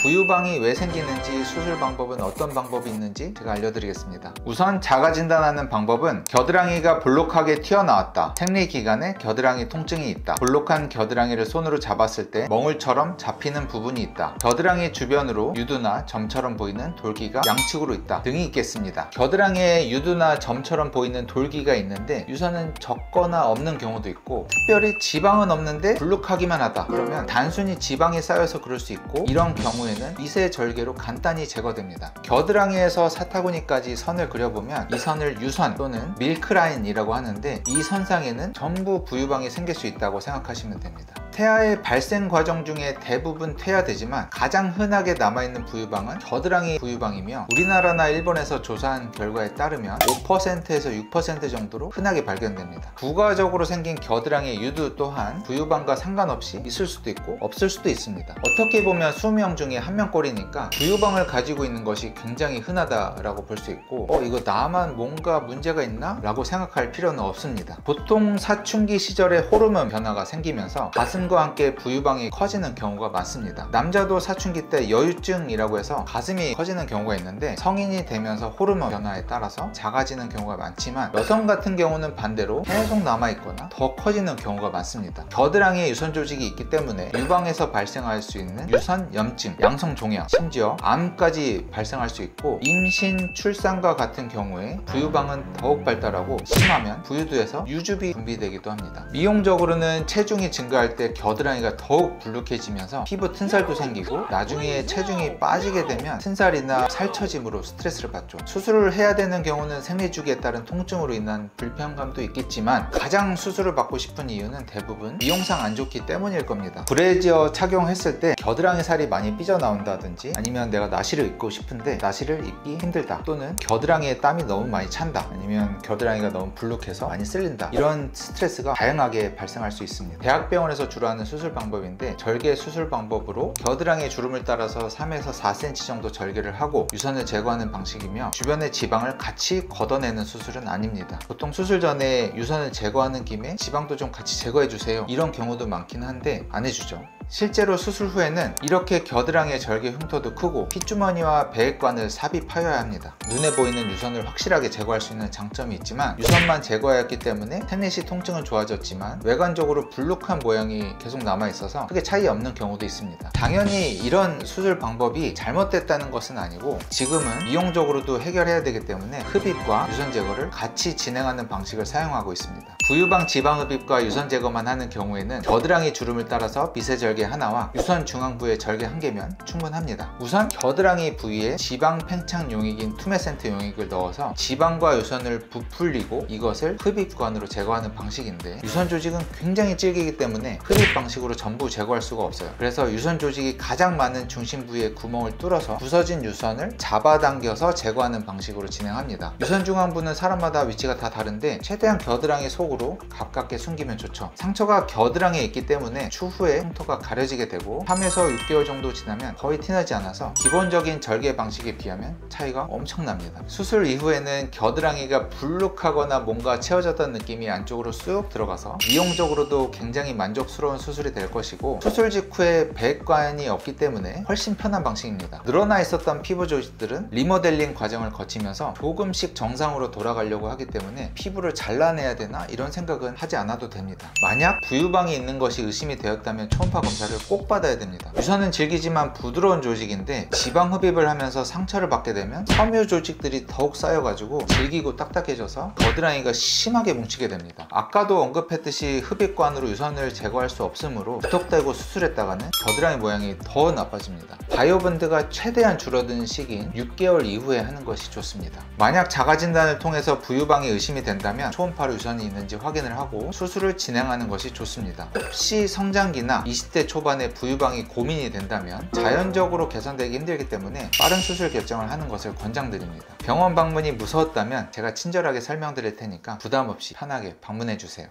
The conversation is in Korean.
부유방이 왜 생기는지, 수술 방법은 어떤 방법이 있는지 제가 알려드리겠습니다. 우선 자가 진단하는 방법은 겨드랑이가 볼록하게 튀어나왔다, 생리 기간에 겨드랑이 통증이 있다, 볼록한 겨드랑이를 손으로 잡았을 때 멍울처럼 잡히는 부분이 있다, 겨드랑이 주변으로 유두나 점처럼 보이는 돌기가 양측으로 있다 등이 있겠습니다. 겨드랑이에 유두나 점처럼 보이는 돌기가 있는데 유선은 적거나 없는 경우도 있고, 특별히 지방은 없는데 불룩하기만 하다 그러면 단순히 지방이 쌓여서 그럴 수 있고, 이런 경우에는 미세 절개로 간단히 제거됩니다. 겨드랑이에서 사타구니까지 선을 그려보면 이 선을 유선 또는 밀크라인이라고 하는데, 이 선상에는 전부 부유방이 생길 수 있다고 생각하시면 됩니다. 태아의 발생 과정 중에 대부분 퇴화되지만 가장 흔하게 남아있는 부유방은 겨드랑이 부유방이며, 우리나라나 일본에서 조사한 결과에 따르면 5%에서 6% 정도로 흔하게 발견됩니다. 부가적으로 생긴 겨드랑이 유두 또한 부유방과 상관없이 있을 수도 있고 없을 수도 있습니다. 어떻게 보면 20명 중에 1명꼴이니까 부유방을 가지고 있는 것이 굉장히 흔하다라고 볼 수 있고, 이거 나만 뭔가 문제가 있나? 라고 생각할 필요는 없습니다. 보통 사춘기 시절에 호르몬 변화가 생기면서 가슴과 함께 부유방이 커지는 경우가 많습니다. 남자도 사춘기 때 여유증이라고 해서 가슴이 커지는 경우가 있는데, 성인이 되면서 호르몬 변화에 따라서 작아지는 경우가 많지만, 여성 같은 경우는 반대로 계속 남아있거나 더 커지는 경우가 많습니다. 겨드랑이에 유선 조직이 있기 때문에 유방에서 발생할 수 있는 유선염증, 양성종양, 심지어 암까지 발생할 수 있고, 임신, 출산과 같은 경우에 부유방은 더욱 발달하고 심하면 부유두에서 유즙이 분비되기도 합니다. 미용적으로는 체중이 증가할 때 겨드랑이가 더욱 불룩해지면서 피부 튼살도 생기고, 나중에 체중이 빠지게 되면 튼살이나 살처짐으로 스트레스를 받죠. 수술을 해야 되는 경우는 생리주기에 따른 통증으로 인한 불편감도 있겠지만, 가장 수술을 받고 싶은 이유는 대부분 미용상 안 좋기 때문일 겁니다. 브래지어 착용했을 때 겨드랑이 살이 많이 삐져나온다든지, 아니면 내가 나시를 입고 싶은데 나시를 입기 힘들다, 또는 겨드랑이에 땀이 너무 많이 찬다, 아니면 겨드랑이가 너무 불룩해서 많이 쓸린다, 이런 스트레스가 다양하게 발생할 수 있습니다. 대학병원에서 주로 하는 수술 방법인데, 절개 수술 방법으로 겨드랑이 주름을 따라서 3에서 4cm 정도 절개를 하고 유선을 제거하는 방식이며, 주변의 지방을 같이 걷어내는 수술은 아닙니다. 보통 수술 전에 유선을 제거하는 김에 지방도 좀 같이 제거해 주세요, 이런 경우도 많긴 한데 안 해주죠. 실제로 수술 후에는 이렇게 겨드랑이의 절개 흉터도 크고 핏주머니와 배액관을 삽입하여야 합니다. 눈에 보이는 유선을 확실하게 제거할 수 있는 장점이 있지만, 유선만 제거하였기 때문에 생리시 통증은 좋아졌지만 외관적으로 불룩한 모양이 계속 남아있어서 크게 차이 없는 경우도 있습니다. 당연히 이런 수술 방법이 잘못됐다는 것은 아니고, 지금은 미용적으로도 해결해야 되기 때문에 흡입과 유선 제거를 같이 진행하는 방식을 사용하고 있습니다. 부유방 지방 흡입과 유선 제거만 하는 경우에는 겨드랑이 주름을 따라서 미세 절개 하나와 유선 중앙부의 절개 1개면 충분합니다. 우선 겨드랑이 부위에 지방 팽창 용액인 투메센트 용액을 넣어서 지방과 유선을 부풀리고 이것을 흡입관으로 제거하는 방식인데, 유선 조직은 굉장히 질기기 때문에 흡입 방식으로 전부 제거할 수가 없어요. 그래서 유선 조직이 가장 많은 중심 부위에 구멍을 뚫어서 부서진 유선을 잡아당겨서 제거하는 방식으로 진행합니다. 유선 중앙부는 사람마다 위치가 다 다른데 최대한 겨드랑이 속으로 가깝게 숨기면 좋죠. 상처가 겨드랑이에 있기 때문에 추후에 흉터가 가려지게 되고 3에서 6개월 정도 지나면 거의 티나지 않아서 기본적인 절개 방식에 비하면 차이가 엄청납니다. 수술 이후에는 겨드랑이가 불룩하거나 뭔가 채워졌다는 느낌이 안쪽으로 쑥 들어가서 미용적으로도 굉장히 만족스러운 수술이 될 것이고, 수술 직후에 배액관이 없기 때문에 훨씬 편한 방식입니다. 늘어나 있었던 피부 조직들은 리모델링 과정을 거치면서 조금씩 정상으로 돌아가려고 하기 때문에 피부를 잘라내야 되나 이런 생각은 하지 않아도 됩니다. 만약 부유방이 있는 것이 의심이 되었다면 초음파 검사를 꼭 받아야 됩니다. 유선은 질기지만 부드러운 조직인데 지방 흡입을 하면서 상처를 받게 되면 섬유 조직들이 더욱 쌓여가지고 질기고 딱딱해져서 겨드랑이가 심하게 뭉치게 됩니다. 아까도 언급했듯이 흡입관으로 유선을 제거할 수 없으므로 부탁대고 수술했다가는 겨드랑이 모양이 더 나빠집니다. 바이오밴드가 최대한 줄어든 시기인 6개월 이후에 하는 것이 좋습니다. 만약 자가진단을 통해서 부유방이 의심이 된다면 초음파로 유선이 있는지 확인을 하고 수술을 진행하는 것이 좋습니다. 혹시 성장기나 20대 초반에 부유방이 고민이 된다면 자연적으로 개선되기 힘들기 때문에 빠른 수술 결정을 하는 것을 권장드립니다. 병원 방문이 무서웠다면 제가 친절하게 설명드릴 테니까 부담 없이 편하게 방문해 주세요.